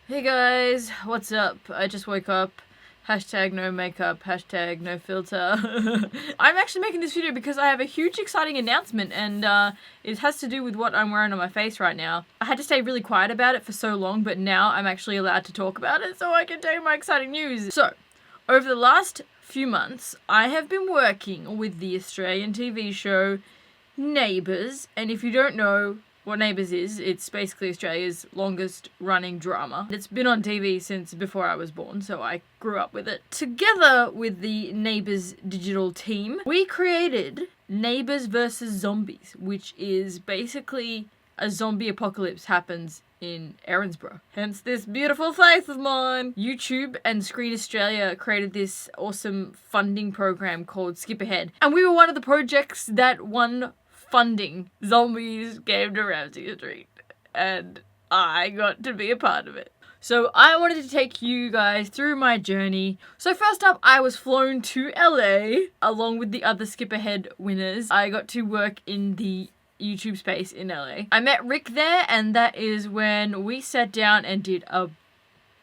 Hey guys, what's up? I just woke up. Hashtag no makeup, hashtag no filter. I'm actually making this video because I have a huge exciting announcement, and it has to do with what I'm wearing on my face right now. I had to stay really quiet about it for so long, but now I'm actually allowed to talk about it so I can tell you my exciting news. So, over the last few months, I have been working with the Australian TV show Neighbours, and if you don't know what Neighbours is, it's basically Australia's longest running drama. It's been on TV since before I was born, so I grew up with it. Together with the Neighbours digital team, we created Neighbours vs. Zombies, which is basically a zombie apocalypse happens in Erinsborough. Hence this beautiful face of mine. YouTube and Screen Australia created this awesome funding program called Skip Ahead. And we were one of the projects that won funding. Zombies came to Ramsey Street. And I got to be a part of it. So I wanted to take you guys through my journey. So first up, I was flown to LA along with the other Skip Ahead winners. I got to work in the YouTube space in LA. I met Rick there, and that is when we sat down and did a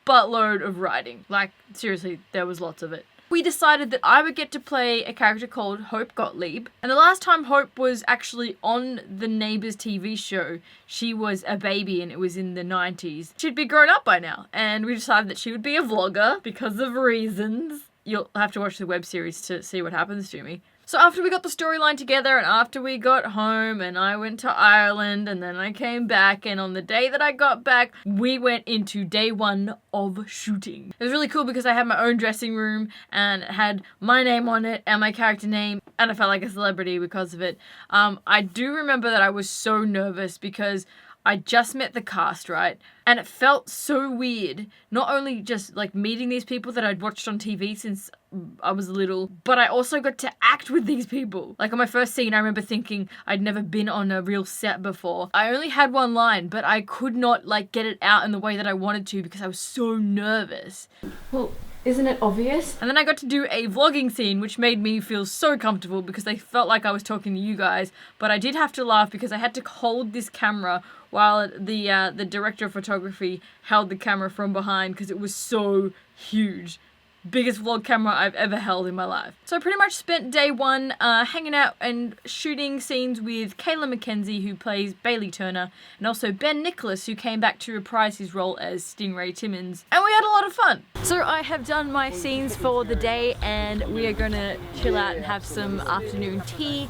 buttload of writing. Like, seriously, there was lots of it. We decided that I would get to play a character called Hope Gottlieb. And the last time Hope was actually on the Neighbours TV show, she was a baby and it was in the 90s. She'd be grown up by now. And we decided that she would be a vlogger because of reasons. You'll have to watch the web series to see what happens to me. So after we got the storyline together and after we got home and I went to Ireland and then I came back, and on the day that I got back, we went into day one of shooting. It was really cool because I had my own dressing room and it had my name on it and my character name, and I felt like a celebrity because of it. I do remember that I was so nervous because I just met the cast, right? And it felt so weird. Not only just like meeting these people that I'd watched on TV since I was little, but I also got to act with these people. Like on my first scene, I remember thinking I'd never been on a real set before. I only had one line, but I could not like get it out in the way that I wanted to because I was so nervous. Well, isn't it obvious? And then I got to do a vlogging scene, which made me feel so comfortable because I felt like I was talking to you guys, but I did have to laugh because I had to hold this camera while the director of photography held the camera from behind because it was so huge. Biggest vlog camera I've ever held in my life. So I pretty much spent day one hanging out and shooting scenes with Kayla McKenzie, who plays Bailey Turner, and also Ben Nicholas, who came back to reprise his role as Stingray Timmins. And we had a lot of fun. So I have done my scenes for the day and we are gonna chill out and have some afternoon tea.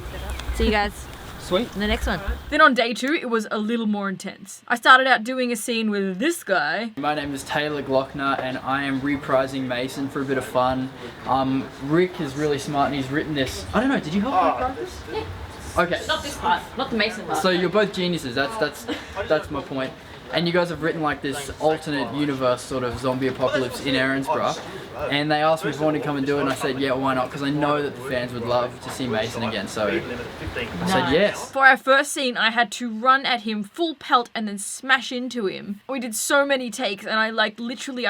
See you guys. Sweet. In the next one. Then on day two, it was a little more intense. I started out doing a scene with this guy. My name is Taylor Loutner and I am reprising Mason for a bit of fun. Rick is really smart and he's written this. I don't know, did you help me write this? Yeah. Okay. Not this part, not the Mason part. So you're both geniuses, that's my point. And you guys have written like this alternate universe sort of zombie apocalypse in Erinsborough. And they asked me if I wanted to come and do it, and I said, yeah, why not? Because I know that the fans would love to see Mason again, so I said yes. For our first scene, I had to run at him full pelt and then smash into him. We did so many takes, and I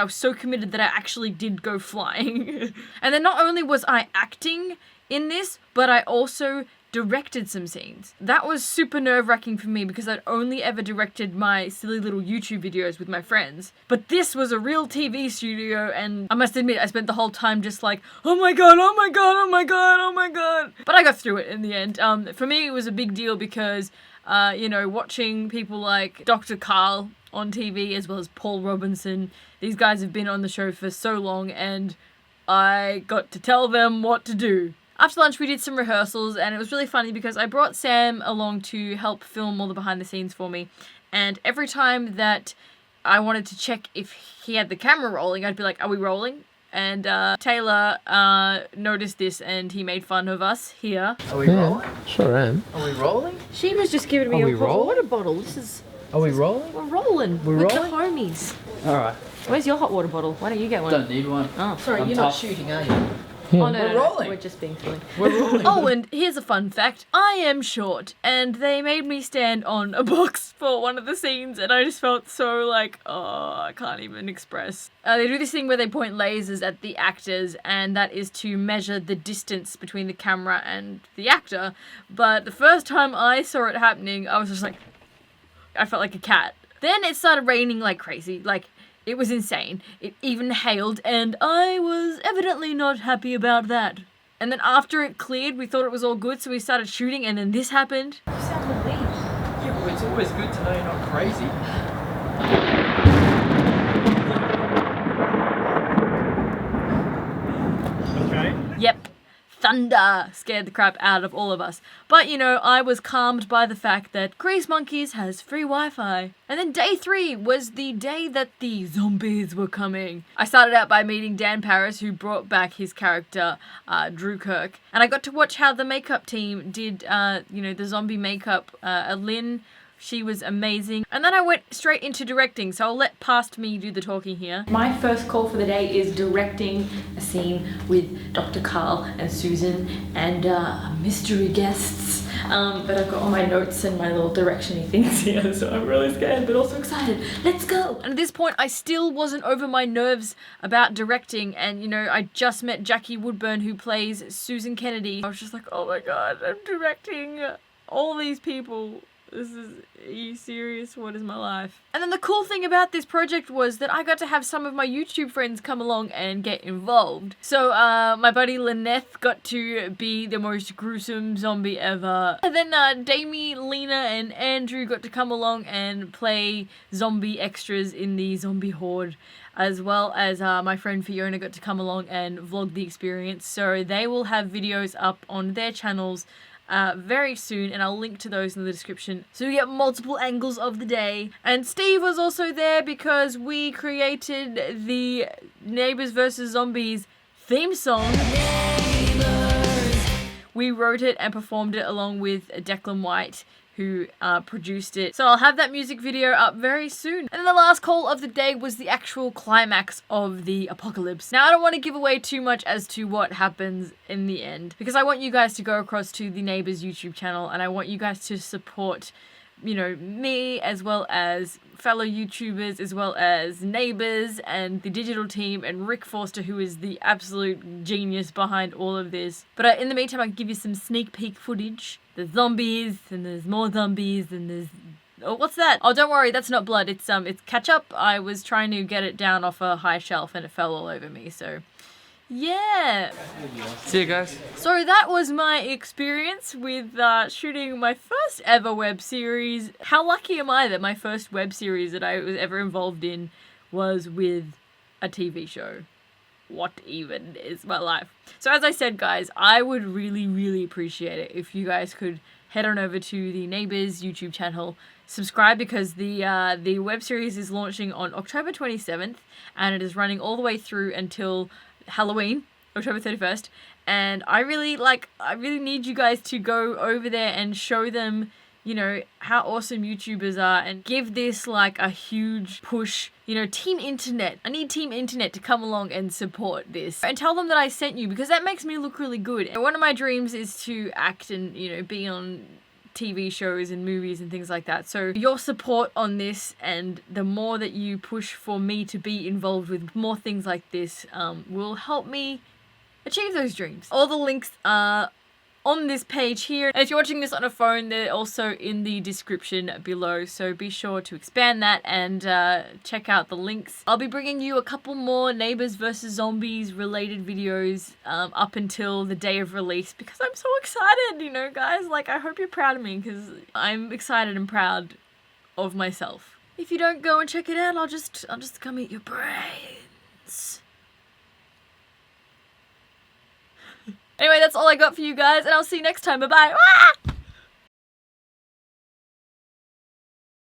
was so committed that I actually did go flying. And then not only was I acting in this, but I also directed some scenes. That was super nerve-wracking for me because I'd only ever directed my silly little YouTube videos with my friends. But this was a real TV studio, and I must admit I spent the whole time just like, oh my god, oh my god, oh my god, oh my god. But I got through it in the end. For me it was a big deal because, watching people like Dr. Carl on TV as well as Paul Robinson, these guys have been on the show for so long and I got to tell them what to do. After lunch, we did some rehearsals, and it was really funny because I brought Sam along to help film all the behind the scenes for me. And every time that I wanted to check if he had the camera rolling, I'd be like, are we rolling? And Taylor noticed this and he made fun of us here. Are we rolling? Sure am. Are we rolling? She was just giving me Are we a rolling? water bottle. Are we rolling? We're rolling. We're with rolling? the homies. Alright. Where's your hot water bottle? Why don't you get one? Don't need one. Oh, Sorry, I'm you're not tough. shooting, are you? Oh, no, We're no, rolling. we're just being silly. We're rolling. Oh, and here's a fun fact. I am short, and they made me stand on a box for one of the scenes, and I just felt so like, oh, I can't even express. They do this thing where they point lasers at the actors, and that is to measure the distance between the camera and the actor. But the first time I saw it happening, I was just like, I felt like a cat. Then it started raining like crazy. Like, It was insane. It even hailed, and I was evidently not happy about that. And then after it cleared, we thought it was all good, so we started shooting, and then this happened. You sound relieved. Yeah, well, it's always good to know you're not crazy. Okay. Yep. Thunder scared the crap out of all of us. But, you know, I was calmed by the fact that Grease Monkeys has free Wi-Fi. And then day 3 was the day that the zombies were coming. I started out by meeting Dan Paris, who brought back his character, Drew Kirk. And I got to watch how the makeup team did, the zombie makeup. Lynn, she was amazing. And then I went straight into directing, so I'll let past me do the talking here. My first call for the day is directing a scene with Dr. Carl and Susan and mystery guests. But I've got all my notes and my little direction-y things here, so I'm really scared but also excited. Let's go! And at this point, I still wasn't over my nerves about directing, and you know, I just met Jackie Woodburn, who plays Susan Kennedy. I was just like, oh my god, I'm directing all these people. Are you serious? What is my life? And then the cool thing about this project was that I got to have some of my YouTube friends come along and get involved. So my buddy Lynette got to be the most gruesome zombie ever. And then Damie, Lena and Andrew got to come along and play zombie extras in the zombie horde. As well as my friend Fiona got to come along and vlog the experience. So they will have videos up on their channels very soon, and I'll link to those in the description so you get multiple angles of the day. And Steve was also there because we created the Neighbours vs. Zombies theme song. Neighbours. We wrote it and performed it along with Declan White, who produced it. So I'll have that music video up very soon. And then the last call of the day was the actual climax of the apocalypse. Now, I don't want to give away too much as to what happens in the end, because I want you guys to go across to the Neighbours YouTube channel, and I want you guys to support, you know, me as well as fellow YouTubers, as well as Neighbours and the digital team and Rick Forster, who is the absolute genius behind all of this. But in the meantime, I can give you some sneak peek footage. There's zombies, and there's more zombies, and there's... Oh, what's that? Oh, don't worry, that's not blood. It's ketchup. I was trying to get it down off a high shelf, and it fell all over me, so... Yeah. See you guys. So that was my experience with shooting my first ever web series. How lucky am I that my first web series that I was ever involved in was with a TV show? What even is my life? So as I said, guys, I would really, really appreciate it if you guys could head on over to the Neighbours YouTube channel, subscribe, because the web series is launching on October 27th, and it is running all the way through until Halloween, October 31st, and I really need you guys to go over there and show them, you know, how awesome YouTubers are, and give this like a huge push. You know, Team Internet. I need Team Internet to come along and support this. And tell them that I sent you, because that makes me look really good. And one of my dreams is to act and, you know, be on TV shows and movies and things like that. So your support on this, and the more that you push for me to be involved with more things like this, will help me achieve those dreams. All the links are on this page here, and if you're watching this on a phone, they're also in the description below, so be sure to expand that and check out the links. I'll be bringing you a couple more Neighbours vs. Zombies related videos up until the day of release, because I'm so excited, you know, guys. Like, I hope you're proud of me, because I'm excited and proud of myself. If you don't go and check it out, I'll just come eat your brains. Anyway, that's all I got for you guys, and I'll see you next time. Bye-bye.